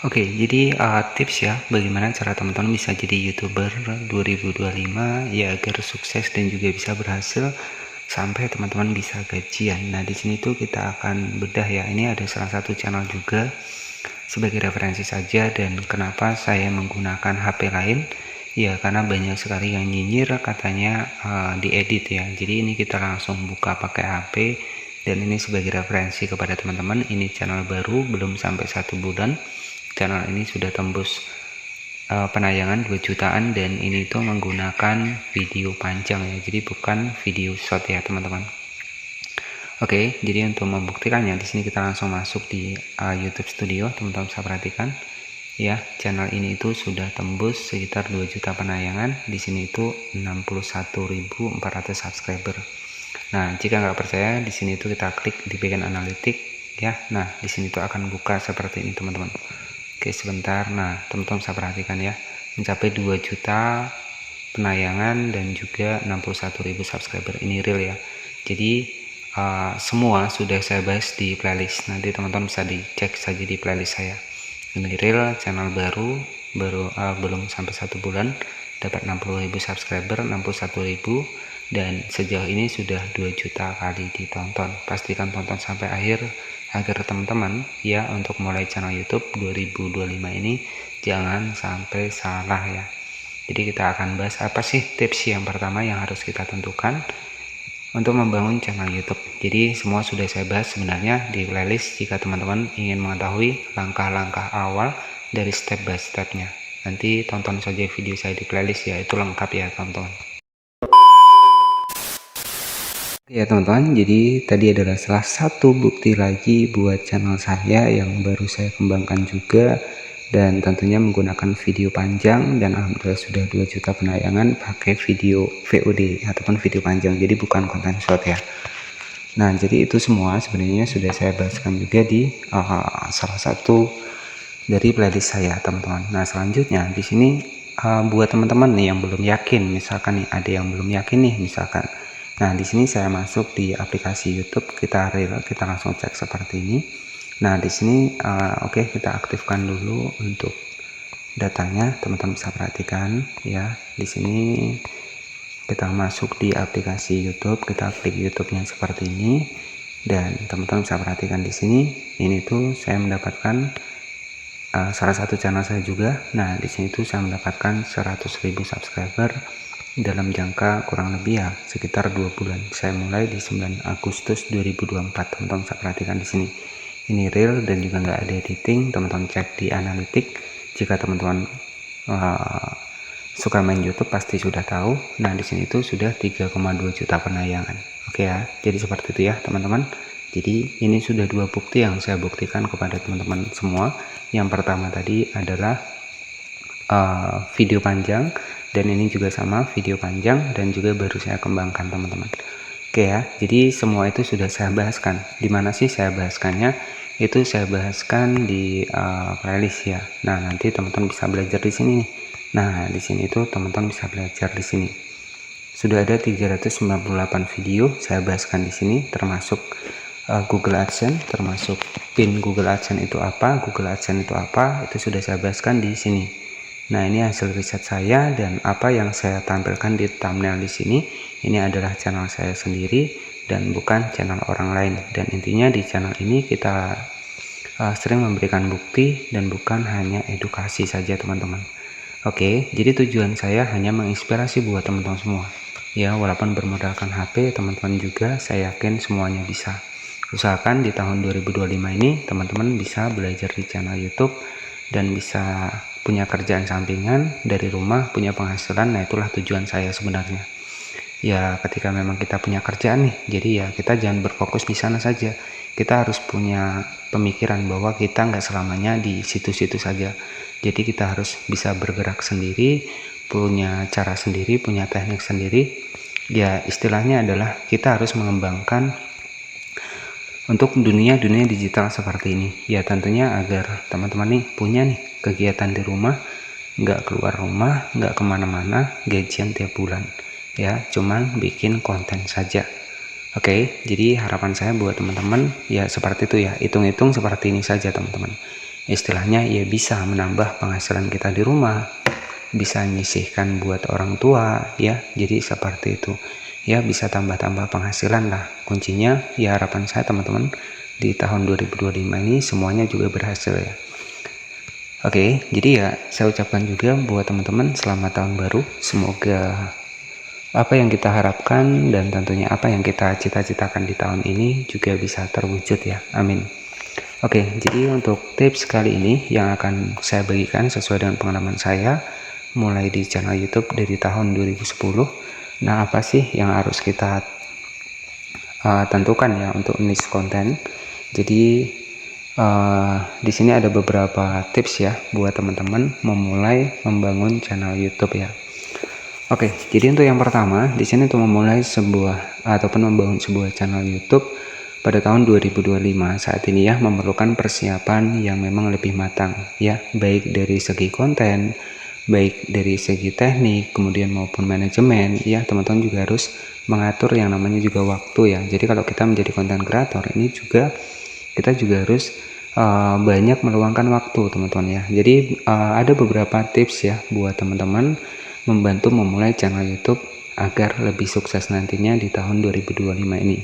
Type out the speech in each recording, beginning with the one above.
Oke, jadi tips ya, bagaimana cara teman-teman bisa jadi YouTuber 2025 ya agar sukses dan juga bisa berhasil sampai teman-teman bisa gajian. Nah, di sini tuh kita akan bedah ya. Ini ada salah satu channel juga sebagai referensi saja, dan kenapa saya menggunakan HP lain? Ya, karena banyak sekali yang nyinyir katanya diedit ya. Jadi ini kita langsung buka pakai HP, dan ini sebagai referensi kepada teman-teman. Ini channel baru, belum sampai 1 bulan. Channel ini sudah tembus penayangan 2 jutaan, dan ini tuh menggunakan video panjang ya, jadi bukan video short ya teman-teman. Oke, jadi untuk membuktikannya di sini kita langsung masuk di YouTube Studio. Teman-teman bisa perhatikan ya, channel ini itu sudah tembus sekitar 2 juta penayangan. Di sini itu 61.400 subscriber. Nah, jika nggak percaya, di sini itu kita klik di bagian analitik ya. Nah, di sini tuh akan buka seperti ini teman-teman. Oke, sebentar. Nah, teman-teman bisa perhatikan ya, mencapai 2 juta penayangan dan juga 61.000 subscriber. Ini real ya. Jadi semua sudah saya bahas di playlist. Nanti teman-teman bisa dicek saja di playlist saya. Ini real, channel baru belum sampai 1 bulan, dapat 60.000 subscriber, 61.000, dan sejauh ini sudah 2 juta kali ditonton. Pastikan tonton sampai akhir agar teman-teman ya, untuk mulai channel YouTube 2025 ini jangan sampai salah ya. Jadi kita akan bahas apa sih tips yang pertama yang harus kita tentukan untuk membangun channel YouTube. Jadi semua sudah saya bahas sebenarnya di playlist jika teman-teman ingin mengetahui langkah-langkah awal dari step by stepnya. Nanti tonton saja video saya di playlist ya, itu lengkap ya teman-teman. Ya teman-teman, jadi tadi adalah salah satu bukti lagi buat channel saya yang baru saya kembangkan juga, dan tentunya menggunakan video panjang, dan alhamdulillah sudah 2 juta penayangan pakai video VOD ataupun video panjang, jadi bukan konten short ya. Nah, jadi itu semua sebenarnya sudah saya bahaskan juga di salah satu dari playlist saya teman-teman. Nah, selanjutnya di sini buat teman-teman nih yang belum yakin, misalkan nih ada yang belum yakin nih misalkan. Nah, di sini saya masuk di aplikasi YouTube, kita langsung cek seperti ini. Nah, di sini oke, kita aktifkan dulu untuk datanya. Teman-teman bisa perhatikan ya. Di sini kita masuk di aplikasi YouTube, kita klik YouTube-nya seperti ini, dan teman-teman bisa perhatikan di sini. Ini tuh saya mendapatkan salah satu channel saya juga. Nah, di sini tuh saya mendapatkan 100.000 subscriber dalam jangka kurang lebih ya sekitar 2 bulan. Saya mulai di 9 Agustus 2024. Teman-teman bisa perhatikan di sini. Ini real dan juga nggak ada editing. Teman-teman cek di analitik. Jika teman-teman suka main YouTube pasti sudah tahu. Nah, di sini itu sudah 3,2 juta penayangan. Oke ya. Jadi seperti itu ya, teman-teman. Jadi ini sudah 2 bukti yang saya buktikan kepada teman-teman semua. Yang pertama tadi adalah video panjang, dan ini juga sama video panjang, dan juga baru saya kembangkan teman-teman. Oke ya, jadi semua itu sudah saya bahaskan. Dimana sih saya bahaskannya? Itu saya bahaskan di playlist ya. Nah, nanti teman-teman bisa belajar di sini nih. Nah, di sini itu teman-teman bisa belajar di sini. Sudah ada 398 video saya bahaskan di sini, termasuk Google AdSense, termasuk pin Google AdSense itu apa, Google AdSense itu apa, itu sudah saya bahaskan di sini. Nah, ini hasil riset saya, dan apa yang saya tampilkan di thumbnail di sini, ini adalah channel saya sendiri dan bukan channel orang lain. Dan intinya di channel ini kita sering memberikan bukti dan bukan hanya edukasi saja teman-teman. Oke, jadi tujuan saya hanya menginspirasi buat teman-teman semua. Ya, walaupun bermodalkan HP, teman-teman juga saya yakin semuanya bisa. Usahakan di tahun 2025 ini teman-teman bisa belajar di channel YouTube dan bisa punya kerjaan sampingan dari rumah, punya penghasilan. Nah, itulah tujuan saya sebenarnya. Ya, ketika memang kita punya kerjaan nih, jadi ya kita jangan berfokus di sana saja. Kita harus punya pemikiran bahwa kita nggak selamanya di situ-situ saja. Jadi kita harus bisa bergerak sendiri, punya cara sendiri, punya teknik sendiri. Ya, istilahnya adalah kita harus mengembangkan untuk dunia digital seperti ini. Ya, tentunya agar teman-teman nih punya nih kegiatan di rumah, nggak keluar rumah, nggak kemana-mana, gajian tiap bulan ya, cuman bikin konten saja. Oke, jadi harapan saya buat teman-teman ya seperti itu ya, hitung-hitung seperti ini saja teman-teman. istilahnya ya bisa menambah penghasilan kita di rumah, bisa nyisihkan buat orang tua ya, jadi seperti itu ya, bisa tambah-tambah penghasilan lah. Kuncinya ya harapan saya teman-teman di tahun 2025 ini semuanya juga berhasil ya. Oke, jadi ya saya ucapkan juga buat teman-teman selamat tahun baru, semoga apa yang kita harapkan dan tentunya apa yang kita cita-citakan di tahun ini juga bisa terwujud ya, amin. Oke, jadi untuk tips kali ini yang akan saya bagikan sesuai dengan pengalaman saya mulai di channel YouTube dari tahun 2010. Nah, apa sih yang harus kita tentukan ya untuk niche konten? Jadi di sini ada beberapa tips ya buat teman-teman memulai membangun channel YouTube ya. Oke, jadi untuk yang pertama di sini untuk memulai sebuah ataupun membangun sebuah channel YouTube pada tahun 2025 saat ini ya memerlukan persiapan yang memang lebih matang ya, baik dari segi konten, baik dari segi teknik, kemudian maupun manajemen ya. Teman-teman juga harus mengatur yang namanya juga waktu ya. Jadi kalau kita menjadi konten kreator ini juga kita juga harus banyak meluangkan waktu teman-teman ya. Jadi ada beberapa tips ya buat teman-teman membantu memulai channel YouTube agar lebih sukses nantinya di tahun 2025 ini.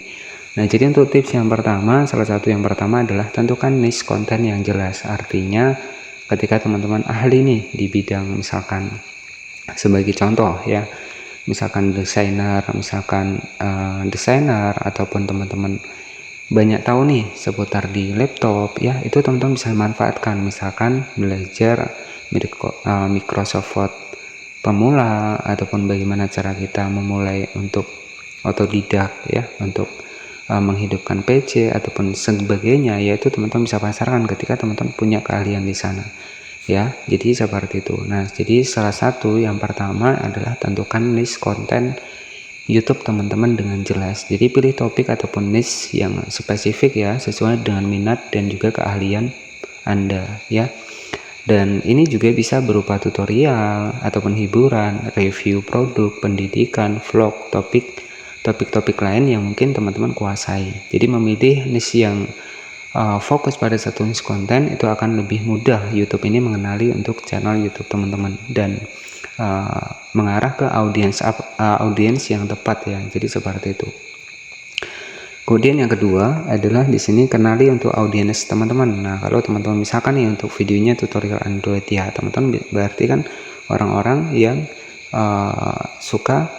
Nah, jadi untuk tips yang pertama, salah satu yang pertama adalah tentukan niche konten yang jelas. Artinya ketika teman-teman ahli nih di bidang, misalkan sebagai contoh ya, misalkan desainer, ataupun teman-teman banyak tahu nih seputar di laptop ya, itu teman-teman bisa manfaatkan, misalkan belajar Microsoft Word pemula, ataupun bagaimana cara kita memulai untuk otodidak ya, untuk menghidupkan PC ataupun sebagainya, yaitu teman-teman bisa pasarkan ketika teman-teman punya keahlian di sana ya. Jadi seperti itu. Nah, jadi salah satu yang pertama adalah tentukan niche konten YouTube teman-teman dengan jelas. Jadi pilih topik ataupun niche yang spesifik ya, sesuai dengan minat dan juga keahlian Anda ya. Dan ini juga bisa berupa tutorial ataupun hiburan, review produk, pendidikan, vlog, topik-topik lain yang mungkin teman-teman kuasai. Jadi memilih niche yang fokus pada satu niche konten itu akan lebih mudah YouTube ini mengenali untuk channel YouTube teman-teman dan mengarah ke audiens yang tepat ya. Jadi seperti itu. Kemudian yang kedua adalah di sini kenali untuk audiens teman-teman. Nah, kalau teman-teman misalkan nih untuk videonya tutorial Android ya, teman-teman berarti kan orang-orang yang suka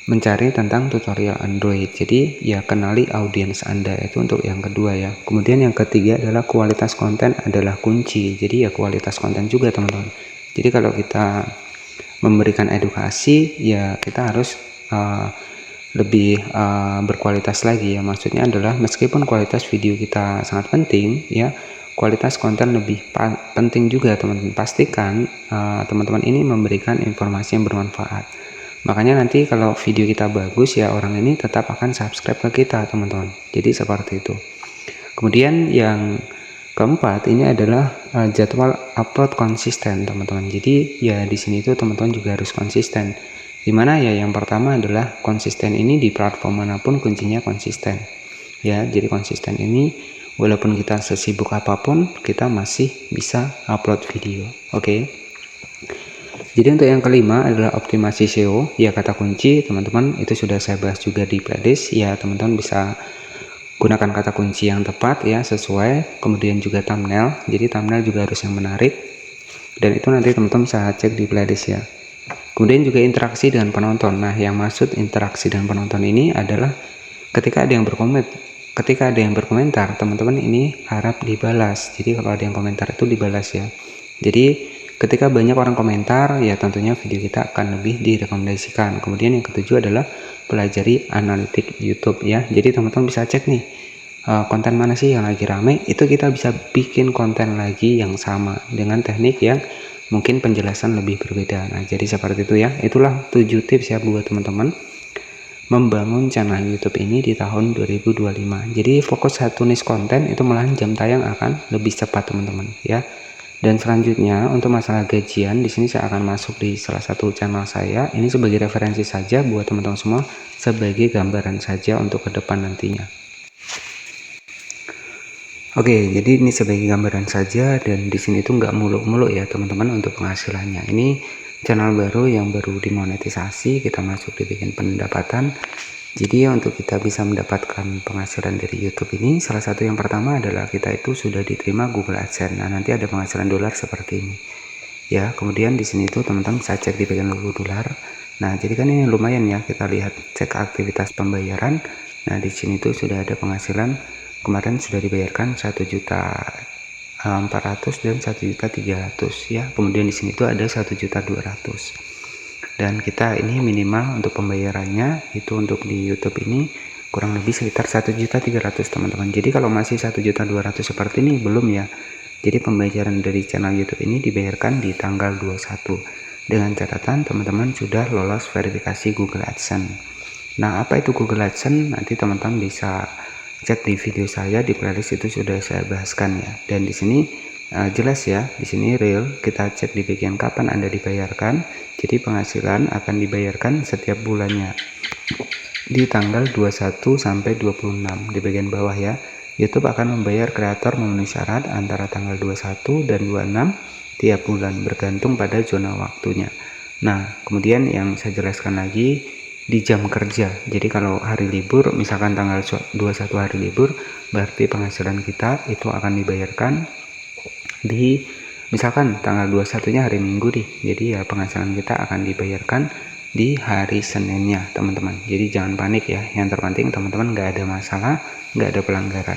mencari tentang tutorial Android. Jadi ya kenali audiens Anda, itu untuk yang kedua ya. Kemudian yang ketiga adalah kualitas konten adalah kunci. Jadi ya kualitas konten juga teman-teman. Jadi kalau kita memberikan edukasi ya kita harus lebih berkualitas lagi ya. Maksudnya adalah meskipun kualitas video kita sangat penting ya, kualitas konten lebih penting juga teman-teman. Pastikan teman-teman ini memberikan informasi yang bermanfaat. Makanya nanti kalau video kita bagus ya, orang ini tetap akan subscribe ke kita teman-teman. Jadi seperti itu. Kemudian yang keempat ini adalah jadwal upload konsisten teman-teman. Jadi ya di sini tuh teman-teman juga harus konsisten. Dimana ya yang pertama adalah konsisten ini di platform manapun kuncinya konsisten. Ya, jadi konsisten ini walaupun kita sesibuk apapun kita masih bisa upload video. Oke. Jadi untuk yang kelima adalah optimasi SEO. Ya, kata kunci teman-teman itu sudah saya bahas juga di playlist ya, teman-teman bisa gunakan kata kunci yang tepat ya, sesuai. Kemudian juga thumbnail, jadi thumbnail juga harus yang menarik, dan itu nanti teman-teman bisa cek di playlist ya. Kemudian juga interaksi dengan penonton. Nah, yang maksud interaksi dengan penonton ini adalah ketika ada yang berkomentar teman-teman ini harap dibalas. Jadi kalau ada yang komentar itu dibalas ya. Jadi ketika banyak orang komentar ya tentunya video kita akan lebih direkomendasikan. Kemudian yang ketujuh adalah pelajari analitik YouTube ya. Jadi teman-teman bisa cek nih konten mana sih yang lagi rame, itu kita bisa bikin konten lagi yang sama dengan teknik yang mungkin penjelasan lebih berbeda. Nah, jadi seperti itu ya. Itulah 7 tips ya buat teman-teman membangun channel YouTube ini di tahun 2025. Jadi fokus satu niche konten itu malahan jam tayang akan lebih cepat teman-teman ya. Dan selanjutnya untuk masalah gajian, di sini saya akan masuk di salah satu channel saya. Ini sebagai referensi saja buat teman-teman semua, sebagai gambaran saja untuk ke depan nantinya. Oke, jadi ini sebagai gambaran saja, dan di sini tuh nggak muluk-muluk ya teman-teman untuk penghasilannya. Ini channel baru yang baru dimonetisasi, kita masuk di bagian pendapatan. Jadi ya untuk kita bisa mendapatkan penghasilan dari YouTube ini, salah satu yang pertama adalah kita itu sudah diterima Google AdSense. Nah, nanti ada penghasilan dolar seperti ini. Ya, kemudian di sini tuh teman-teman bisa cek di bagian logo dolar. Nah, jadi kan ini lumayan ya, kita lihat cek aktivitas pembayaran. Nah, di sini tuh sudah ada penghasilan, kemarin sudah dibayarkan 1.400.000 dan 1.300.000 ya. Kemudian di sini tuh ada 1.200.000. Dan kita ini minimal untuk pembayarannya itu untuk di YouTube ini kurang lebih sekitar 1.300.000 teman-teman. Jadi kalau masih 1.200.000 seperti ini belum ya. Jadi pembayaran dari channel YouTube ini dibayarkan di tanggal 21 dengan catatan teman-teman sudah lolos verifikasi Google AdSense. Nah, apa itu Google AdSense? Nanti teman-teman bisa cek di video saya, di playlist itu sudah saya bahaskan ya. Dan di sini jelas ya, di sini real. Kita cek di bagian kapan Anda dibayarkan. Jadi penghasilan akan dibayarkan setiap bulannya di tanggal 21 sampai 26 di bagian bawah ya. YouTube akan membayar kreator memenuhi syarat antara tanggal 21 dan 26 tiap bulan bergantung pada zona waktunya. Nah, kemudian yang saya jelaskan lagi di jam kerja. Jadi kalau hari libur, misalkan tanggal 21 hari libur, berarti penghasilan kita itu akan dibayarkan di misalkan tanggal 21-nya hari Minggu nih. Jadi ya penghasilan kita akan dibayarkan di hari Seninnya teman-teman. Jadi jangan panik ya, yang terpenting teman-teman nggak ada masalah, nggak ada pelanggaran.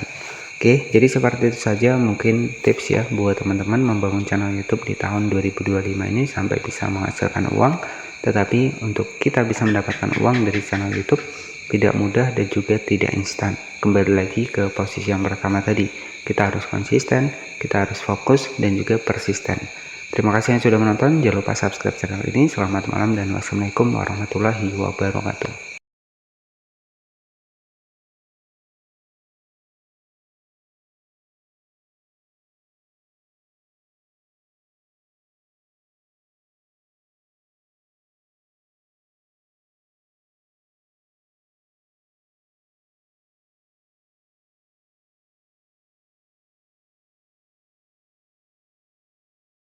Oke, jadi seperti itu saja mungkin tips ya buat teman-teman membangun channel YouTube di tahun 2025 ini sampai bisa menghasilkan uang. Tetapi untuk kita bisa mendapatkan uang dari channel YouTube tidak mudah dan juga tidak instan. Kembali lagi ke posisi yang pertama tadi, kita harus konsisten, kita harus fokus dan juga persisten. Terima kasih yang sudah menonton, jangan lupa subscribe channel ini. Selamat malam dan wassalamualaikum warahmatullahi wabarakatuh.